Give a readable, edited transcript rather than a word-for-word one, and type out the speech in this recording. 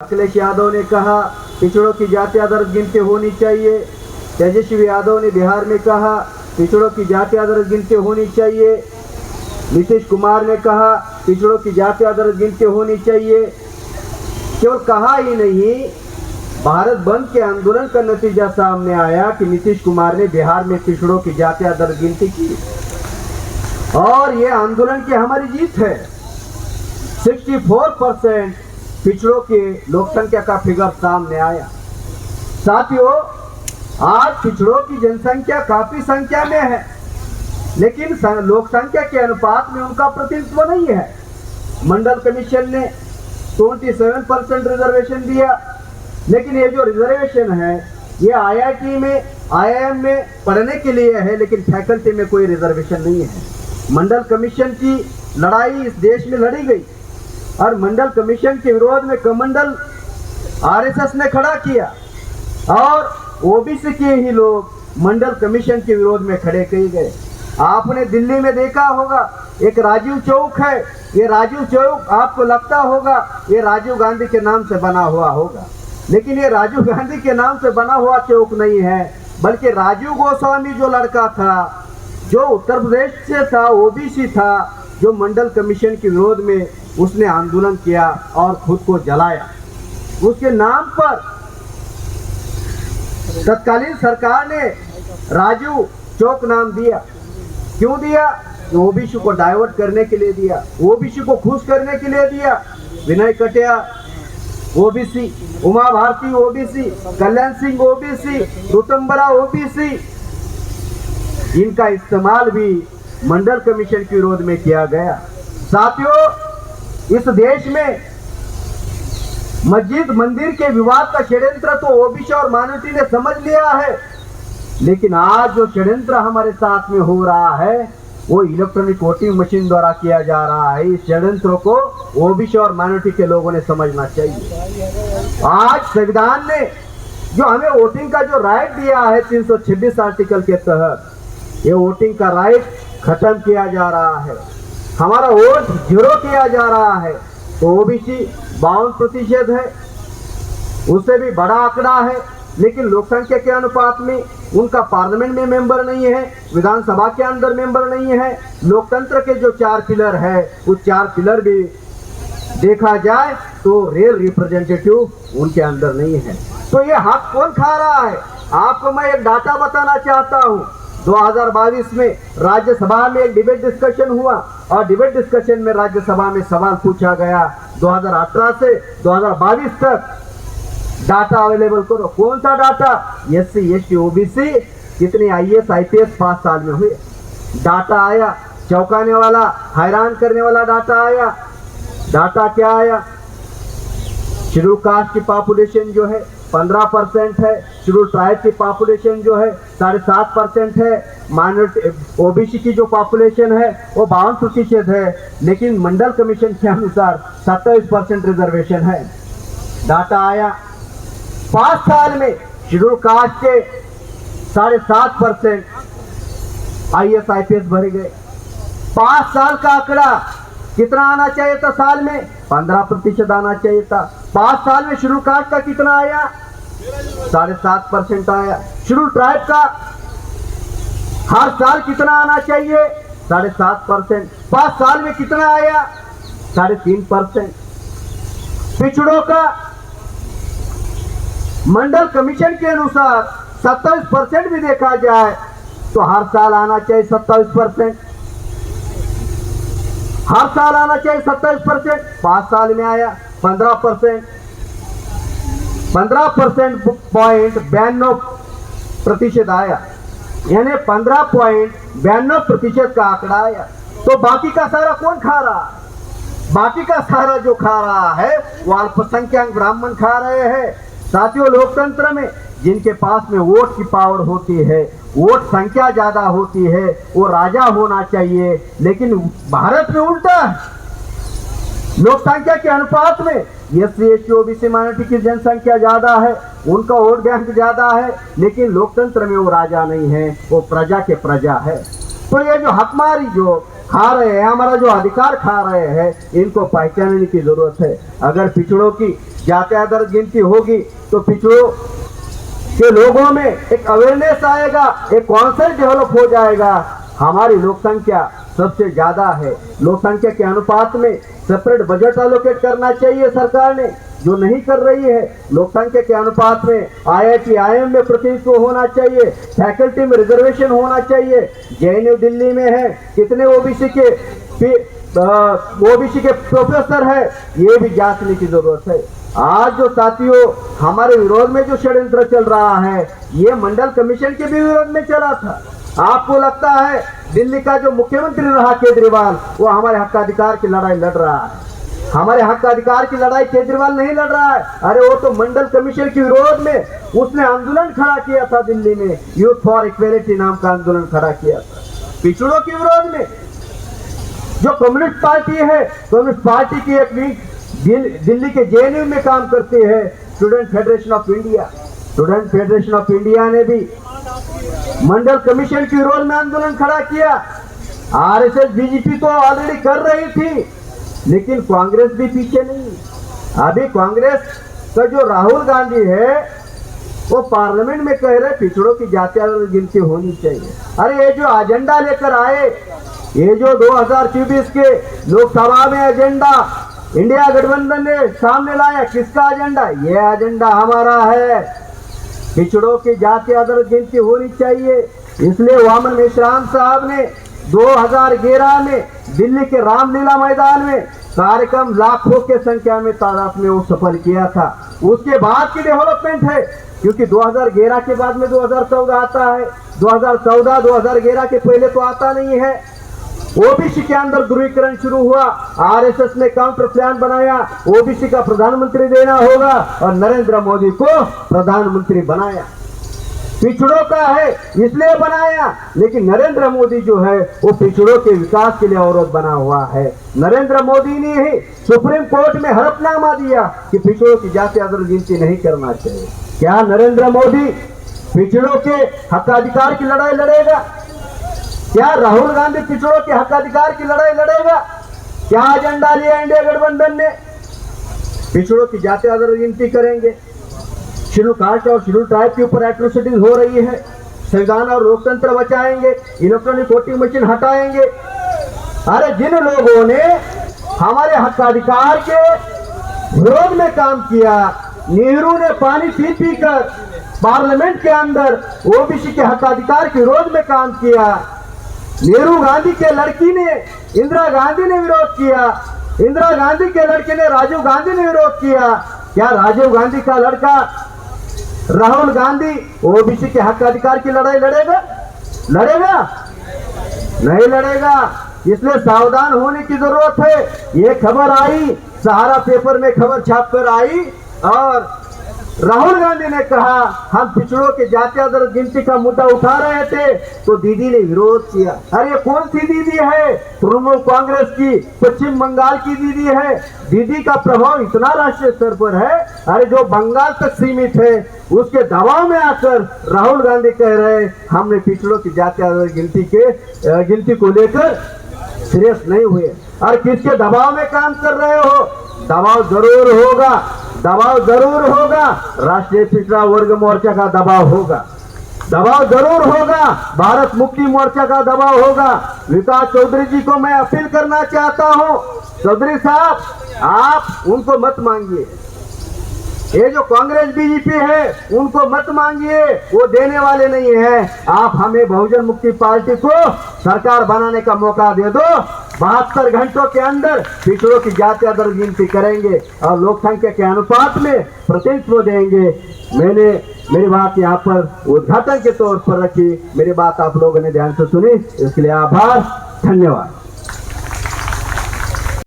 अखिलेश यादव ने कहा पिछड़ों की जाति आधारित गिनती होनी चाहिए। तेजस्वी यादव ने बिहार में कहा पिछड़ों की जाति आधारित गिनती होनी चाहिए। नीतीश कुमार ने कहा पिछड़ों की जाति आधारित गिनती होनी चाहिए। केवल कहा ही नहीं, भारत बंद के आंदोलन का नतीजा सामने आया कि नीतीश कुमार ने बिहार में पिछड़ों की जाति आधारित गिनती की और ये आंदोलन की हमारी जीत है। 64% पिछड़ों के लोक संख्या का फिगर सामने आया। साथियों, आज पिछड़ों की जनसंख्या काफी संख्या में है, लेकिन लोक संख्या के अनुपात में उनका प्रतिनिधित्व नहीं है। मंडल कमीशन ने 27% रिजर्वेशन दिया, लेकिन ये जो रिजर्वेशन है ये आईआईटी में, आईआईएम में पढ़ने के लिए है, लेकिन फैकल्टी में कोई रिजर्वेशन नहीं है। मंडल कमीशन की लड़ाई इस देश में लड़ी गई और मंडल कमीशन के विरोध में कमंडल आरएसएस ने खड़ा किया और ओबीसी के ही लोग मंडल कमीशन के विरोध में खड़े किए गए। आपने दिल्ली में देखा होगा एक राजीव चौक है। ये राजीव चौक आपको लगता होगा ये राजीव गांधी के नाम से बना हुआ होगा, लेकिन ये राजीव गांधी के नाम से बना हुआ चौक नहीं है, बल्कि राजीव गोस्वामी जो लड़का था, जो उत्तर प्रदेश से था, ओबीसी था, जो मंडल कमीशन के विरोध में उसने आंदोलन किया और खुद को जलाया। उसके नाम पर तत्कालीन सरकार ने राजू चौक नाम दिया। क्यों दिया? ओबीसी को डाइवर्ट करने के लिए दिया, ओबीसी को खुश करने के लिए दिया। विनय कटिया OBC, Uma Bharti OBC, Kalyan Singh OBC, ऋतंबरा OBC, इनका इस्तेमाल भी मंडल कमीशन के विरोध में किया गया। साथियों, इस देश में मस्जिद मंदिर के विवाद का षड्यंत्र तो ओबीसी और माइनॉरिटी ने समझ लिया है, लेकिन आज जो षड्यंत्र हमारे साथ में हो रहा है वो इलेक्ट्रॉनिक वोटिंग मशीन द्वारा किया जा रहा है। इस षड्यंत्र को ओबीसी और माइनॉरिटी के लोगों ने समझना चाहिए। आज संविधान ने जो हमें वोटिंग का जो राइट दिया है 326 आर्टिकल के तहत, ये वोटिंग का राइट खत्म किया जा रहा है, हमारा वोट जीरो किया जा रहा है। तो ओबीसी 52% है, उससे भी बड़ा आंकड़ा है, लेकिन लोक संख्या के अनुपात में उनका पार्लियामेंट में मेंबर नहीं है, विधानसभा के अंदर मेंबर नहीं है। लोकतंत्र के जो 4 पिलर है उस 4 पिलर भी देखा जाए तो रियल रिप्रेजेंटेटिव उनके अंदर नहीं है। तो ये हक कौन खा रहा है? आपको मैं एक डाटा बताना चाहता हूँ। 2022 में राज्यसभा में एक डिबेट डिस्कशन हुआ और डिबेट डिस्कशन में राज्यसभा में सवाल पूछा गया 2018 से 2022 तक डाटा अवेलेबल करो। कौन सा डाटा? एससी एसटी ओबीसी कितने आईएएस आईपीएस 5 साल में हुए। डाटा आया, चौंकाने वाला, हैरान करने वाला डाटा आया। डाटा क्या आया? शेड्यूल कास्ट की पॉपुलेशन जो है 15% है, शेड्यूल ट्राइब की पॉपुलेशन जो है 7.5% है, माइनॉरिटी ओबीसी की जो पॉपुलेशन है वो 52% है, लेकिन मंडल कमीशन के अनुसार 27% रिजर्वेशन है। डाटा आया 5 साल में शेड्यूल कास्ट के 7.5% आईएएस आईपीएस भरे गए। 5 साल का आंकड़ा कितना आना चाहिए था? साल में 15% आना चाहिए था। 5 साल में शेड्यूल कास्ट का कितना आया? 7.5% आया। शेड्यूल ट्राइब का हर साल कितना आना चाहिए? 7.5%। 5 साल में कितना आया? 3.5%। पिछड़ों का मंडल कमीशन के अनुसार 27% भी देखा जाए तो हर साल आना चाहिए 27%। हर साल आना चाहिए 27%। 5 साल में आया 15%। 15.92% आया, यानी 15.92% का आंकड़ा आया। तो बाकी का सारा कौन खा रहा है? बाकी का सारा जो खा रहा है वो अल्पसंख्यक ब्राह्मण खा रहे हैं। साथियों, लोकतंत्र में जिनके पास में वोट की पावर होती है, वोट संख्या ज्यादा होती है, वो राजा होना चाहिए, लेकिन भारत में उल्टा है। लोक संख्या के अनुपात में एससी एसटी ओबीसी माइनॉरिटी की जनसंख्या ज्यादा है, उनका वोट बैंक ज्यादा है, लेकिन लोकतंत्र में वो राजा नहीं है, वो प्रजा के प्रजा है। तो ये जो हकमारी जो खा रहे हैं, हमारा जो अधिकार खा रहे हैं, इनको पहचानने की जरूरत है। अगर पिछड़ों की जाति आधारित गिनती होगी तो पिछड़ों के लोगों में एक अवेयरनेस आएगा, एक कॉन्सेप्ट डेवलप हो जाएगा। हमारी लोक संख्या सबसे ज्यादा है, लोक संख्या के अनुपात में सेपरेट बजट एलोकेट करना चाहिए सरकार ने, जो नहीं कर रही है। लोक संख्या के अनुपात में IIT IIM में प्रतिनिधित्व होना चाहिए, फैकल्टी में रिजर्वेशन होना चाहिए। JNU दिल्ली में है, कितने ओबीसी के प्रोफेसर है, ये भी जांचने की जरूरत है। आज जो साथियों हमारे विरोध में जो षड्यंत्र चल रहा है, ये मंडल कमीशन के भी विरोध में चला था। आपको लगता है दिल्ली का जो मुख्यमंत्री रहा केजरीवाल, वो हमारे हक्काधिकार की लड़ाई लड़ रहा है? हमारे हक्काधिकार की लड़ाई केजरीवाल नहीं लड़ रहा है। अरे वो तो मंडल कमीशन के विरोध में उसने आंदोलन खड़ा किया था दिल्ली में, यूथ फॉर इक्वेलिटी नाम का आंदोलन खड़ा किया था पिछड़ों के विरोध में। जो कम्युनिस्ट पार्टी है, कम्युनिस्ट पार्टी की एक विंग दिल्ली के JNU में काम करती है, student federation of India. Student federation of India ने भी मंडल कमीशन के विरोध में आंदोलन खड़ा किया। RSS BJP तो ऑलरेडी कर रही थी, लेकिन कांग्रेस भी पीछे नहीं। अभी कांग्रेस का जो राहुल गांधी है, वो पार्लियामेंट में कह रहे पिछड़ों की जाति आधारित गिनती होनी चाहिए। अरे ये जो एजेंडा लेकर आए, ये जो 2024 के लोकसभा में एजेंडा इंडिया गठबंधन ने सामने लाया, किसका एजेंडा? ये एजेंडा हमारा है। पिछड़ों की जाति आधारित गिनती होनी चाहिए। इसलिए वामन मेश्राम साहब ने 2011 में दिल्ली के रामलीला मैदान में कार्यक्रम लाखों के संख्या में तादाद में वो सफल किया था। उसके बाद की डेवलपमेंट है, क्योंकि 2011 के बाद में 2014 आता है। 2014 2011 के पहले तो आता नहीं है। ओबीसी के अंदर ध्रुवीकरण शुरू हुआ, RSS ने काउंटर प्लान बनाया, ओबीसी का प्रधानमंत्री देना होगा, और नरेंद्र मोदी को प्रधानमंत्री बनाया। पिछड़ों का है इसलिए बनाया, लेकिन नरेंद्र मोदी जो है वो पिछड़ों के विकास के लिए अवरोध बना हुआ है। नरेंद्र मोदी ने ही सुप्रीम कोर्ट में हलफनामा दिया कि पिछड़ों की जाति आधारित गिनती नहीं करना चाहिए। क्या नरेंद्र मोदी पिछड़ों के हकाधिकार की लड़ाई लड़ेगा? क्या राहुल गांधी पिछड़ों के हकाधिकार की लड़ाई लड़ेगा? क्या एजेंडा लिया इंडिया गठबंधन ने? पिछड़ों की जाति आधारित गिनती करेंगे, शेड्यूल कास्ट और शेड्यूल ट्राइब के ऊपर एट्रोसिटीज हो रही है, संविधान और लोकतंत्र बचाएंगे, इलेक्ट्रॉनिक वोटिंग मशीन हटाएंगे। अरे जिन लोगों ने हमारे हकाधिकार के विरोध में काम किया, नेहरू ने पानी पी पी कर पार्लियामेंट के अंदर ओबीसी के हकाधिकार के विरोध में काम किया। नेहरू गांधी के लड़की ने, इंदिरा गांधी ने विरोध किया, इंदिरा गांधी के लड़के ने, राजीव गांधी ने विरोध किया। क्या राजीव गांधी का लड़का राहुल गांधी ओबीसी के हक अधिकार की लड़ाई लड़ेगा? लड़ेगा? नहीं लड़ेगा। इसलिए सावधान होने की जरूरत है। ये खबर आई, सहारा पेपर में खबर छाप कर आई, और राहुल गांधी ने कहा हम पिछड़ों के जाति आधारित गिनती का मुद्दा उठा रहे थे, तो दीदी ने विरोध किया। अरे ये कौन सी दीदी है? तृणमूल कांग्रेस की पश्चिम बंगाल की दीदी है। दीदी का प्रभाव इतना राष्ट्रीय स्तर पर है, अरे जो बंगाल तक सीमित है, उसके दबाव में आकर राहुल गांधी कह रहे हमने पिछड़ों की जाति आधारित गिनती को लेकर सीरियस नहीं हुए। और किसके दबाव में काम कर रहे हो? दबाव जरूर होगा, दबाव जरूर होगा। राष्ट्रीय पिछड़ा वर्ग मोर्चा का दबाव होगा, दबाव जरूर होगा। भारत मुक्ति मोर्चा का दबाव होगा। विकास चौधरी जी को मैं अपील करना चाहता हूं, चौधरी साहब आप उनको मत मांगिए। ये जो कांग्रेस बीजेपी है उनको मत मांगिए, वो देने वाले नहीं है। आप हमें बहुजन मुक्ति पार्टी को सरकार बनाने का मौका दे दो। 72 घंटों के अंदर पिछड़ों की जाति आधारित गिनती करेंगे और लोक संख्या के अनुपात में प्रतिनिधित्व देंगे। मैंने मेरी बात यहाँ पर उद्घाटन के तौर पर रखी। मेरी बात आप लोगों ने ध्यान से सुनी, इसके लिए आभार, धन्यवाद।